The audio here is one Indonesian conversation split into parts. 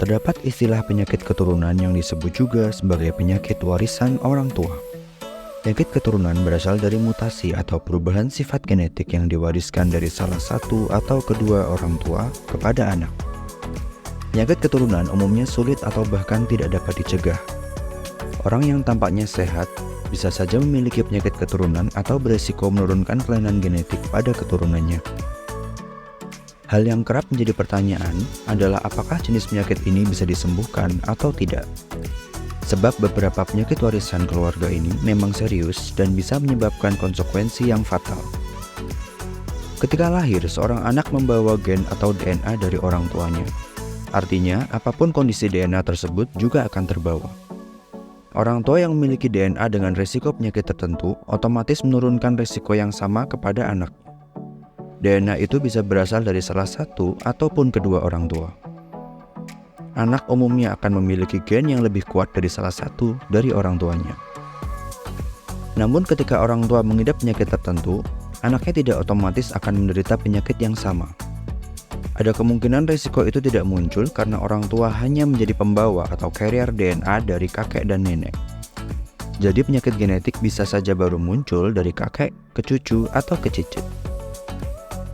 Terdapat istilah penyakit keturunan yang disebut juga sebagai penyakit warisan orang tua. Penyakit keturunan berasal dari mutasi atau perubahan sifat genetik yang diwariskan dari salah satu atau kedua orang tua kepada anak. Penyakit keturunan umumnya sulit atau bahkan tidak dapat dicegah. Orang yang tampaknya sehat bisa saja memiliki penyakit keturunan atau beresiko menurunkan kelainan genetik pada keturunannya. Hal yang kerap menjadi pertanyaan adalah apakah jenis penyakit ini bisa disembuhkan atau tidak. Sebab beberapa penyakit warisan keluarga ini memang serius dan bisa menyebabkan konsekuensi yang fatal. Ketika lahir, seorang anak membawa gen atau DNA dari orang tuanya. Artinya, apapun kondisi DNA tersebut juga akan terbawa. Orang tua yang memiliki DNA dengan risiko penyakit tertentu otomatis menurunkan risiko yang sama kepada anak. DNA itu bisa berasal dari salah satu ataupun kedua orang tua. Anak umumnya akan memiliki gen yang lebih kuat dari salah satu dari orang tuanya. Namun ketika orang tua mengidap penyakit tertentu, anaknya tidak otomatis akan menderita penyakit yang sama. Ada kemungkinan risiko itu tidak muncul karena orang tua hanya menjadi pembawa atau carrier DNA dari kakek dan nenek. Jadi penyakit genetik bisa saja baru muncul dari kakek ke cucu atau ke cicit.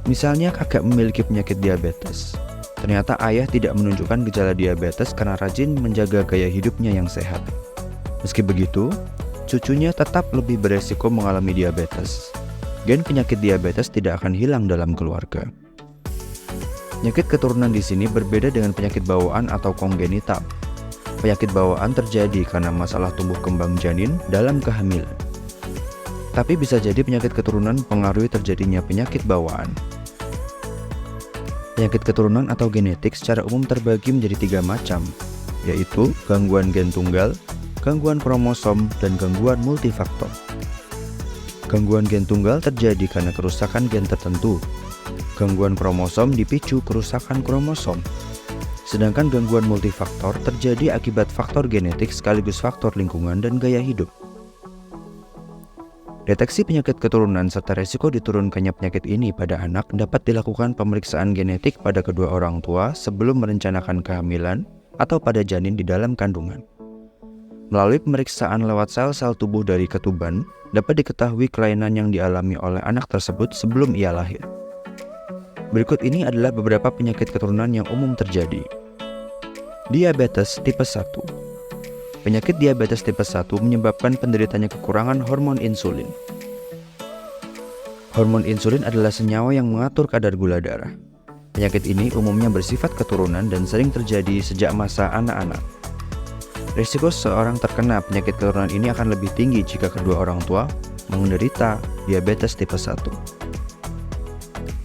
Misalnya kakek memiliki penyakit diabetes. Ternyata ayah tidak menunjukkan gejala diabetes karena rajin menjaga gaya hidupnya yang sehat. Meski begitu, cucunya tetap lebih beresiko mengalami diabetes. Gen penyakit diabetes tidak akan hilang dalam keluarga. Penyakit keturunan di sini berbeda dengan penyakit bawaan atau kongenital. Penyakit bawaan terjadi karena masalah tumbuh kembang janin dalam kehamilan. Tapi bisa jadi penyakit keturunan mempengaruhi terjadinya penyakit bawaan. Penyakit keturunan atau genetik secara umum terbagi menjadi 3 macam, yaitu gangguan gen tunggal, gangguan kromosom, dan gangguan multifaktor. Gangguan gen tunggal terjadi karena kerusakan gen tertentu. Gangguan kromosom dipicu kerusakan kromosom. Sedangkan gangguan multifaktor terjadi akibat faktor genetik sekaligus faktor lingkungan dan gaya hidup. Deteksi penyakit keturunan serta resiko diturunkannya penyakit ini pada anak dapat dilakukan pemeriksaan genetik pada kedua orang tua sebelum merencanakan kehamilan atau pada janin di dalam kandungan. Melalui pemeriksaan lewat sel-sel tubuh dari ketuban, dapat diketahui kelainan yang dialami oleh anak tersebut sebelum ia lahir. Berikut ini adalah beberapa penyakit keturunan yang umum terjadi. Diabetes tipe 1. Penyakit diabetes tipe 1 menyebabkan penderitanya kekurangan hormon insulin. Hormon insulin adalah senyawa yang mengatur kadar gula darah. Penyakit ini umumnya bersifat keturunan dan sering terjadi sejak masa anak-anak. Risiko seseorang terkena penyakit keturunan ini akan lebih tinggi jika kedua orang tua menderita diabetes tipe 1.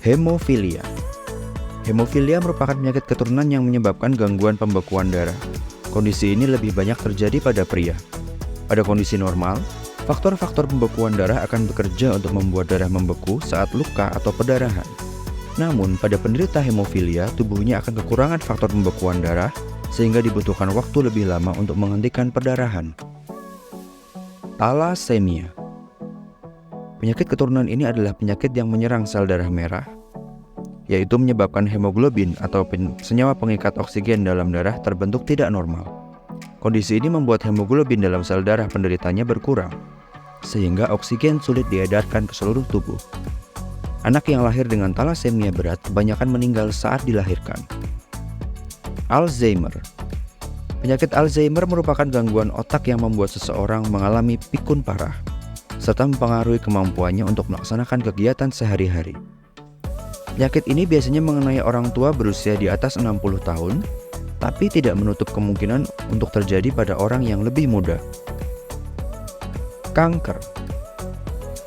Hemofilia. Hemofilia merupakan penyakit keturunan yang menyebabkan gangguan pembekuan darah. Kondisi ini lebih banyak terjadi pada pria. Pada kondisi normal, faktor-faktor pembekuan darah akan bekerja untuk membuat darah membeku saat luka atau perdarahan. Namun, pada penderita hemofilia, tubuhnya akan kekurangan faktor pembekuan darah sehingga dibutuhkan waktu lebih lama untuk menghentikan perdarahan. Thalassemia. Penyakit keturunan ini adalah penyakit yang menyerang sel darah merah, yaitu menyebabkan hemoglobin atau senyawa pengikat oksigen dalam darah terbentuk tidak normal. Kondisi ini membuat hemoglobin dalam sel darah penderitanya berkurang, sehingga oksigen sulit diedarkan ke seluruh tubuh. Anak yang lahir dengan thalassemia berat kebanyakan meninggal saat dilahirkan. Alzheimer. Penyakit Alzheimer merupakan gangguan otak yang membuat seseorang mengalami pikun parah, serta mempengaruhi kemampuannya untuk melaksanakan kegiatan sehari-hari. Penyakit ini biasanya mengenai orang tua berusia di atas 60 tahun, tapi tidak menutup kemungkinan untuk terjadi pada orang yang lebih muda. Kanker.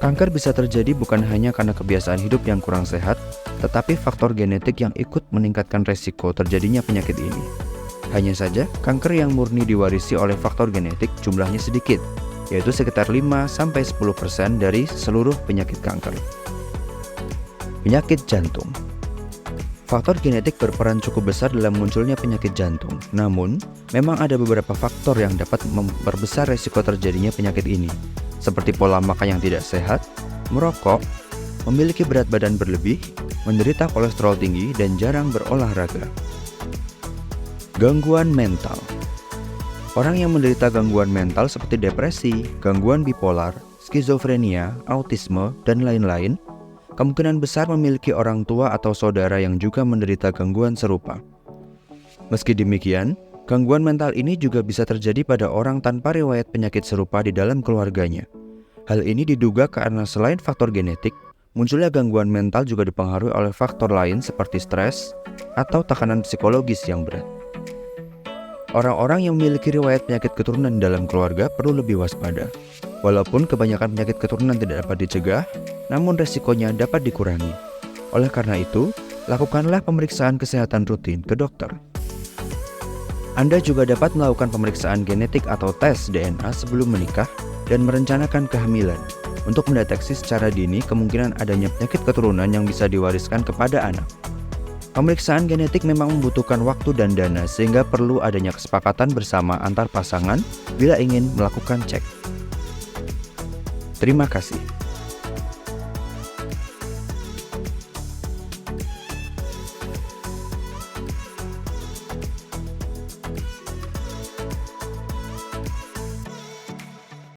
Kanker bisa terjadi bukan hanya karena kebiasaan hidup yang kurang sehat, tetapi faktor genetik yang ikut meningkatkan resiko terjadinya penyakit ini. Hanya saja, kanker yang murni diwarisi oleh faktor genetik jumlahnya sedikit, yaitu sekitar 5-10% dari seluruh penyakit kanker. Penyakit jantung. Faktor genetik berperan cukup besar dalam munculnya penyakit jantung. Namun, memang ada beberapa faktor yang dapat memperbesar resiko terjadinya penyakit ini, seperti pola makan yang tidak sehat, merokok, memiliki berat badan berlebih, menderita kolesterol tinggi, dan jarang berolahraga. Gangguan mental. Orang yang menderita gangguan mental seperti depresi, gangguan bipolar, skizofrenia, autisme, dan lain-lain, kemungkinan besar memiliki orang tua atau saudara yang juga menderita gangguan serupa. Meski demikian, gangguan mental ini juga bisa terjadi pada orang tanpa riwayat penyakit serupa di dalam keluarganya. Hal ini diduga karena selain faktor genetik, munculnya gangguan mental juga dipengaruhi oleh faktor lain seperti stres atau tekanan psikologis yang berat. Orang-orang yang memiliki riwayat penyakit keturunan dalam keluarga perlu lebih waspada. Walaupun kebanyakan penyakit keturunan tidak dapat dicegah, namun resikonya dapat dikurangi. Oleh karena itu, lakukanlah pemeriksaan kesehatan rutin ke dokter. Anda juga dapat melakukan pemeriksaan genetik atau tes DNA sebelum menikah dan merencanakan kehamilan untuk mendeteksi secara dini kemungkinan adanya penyakit keturunan yang bisa diwariskan kepada anak. Pemeriksaan genetik memang membutuhkan waktu dan dana sehingga perlu adanya kesepakatan bersama antar pasangan bila ingin melakukan cek. Terima kasih.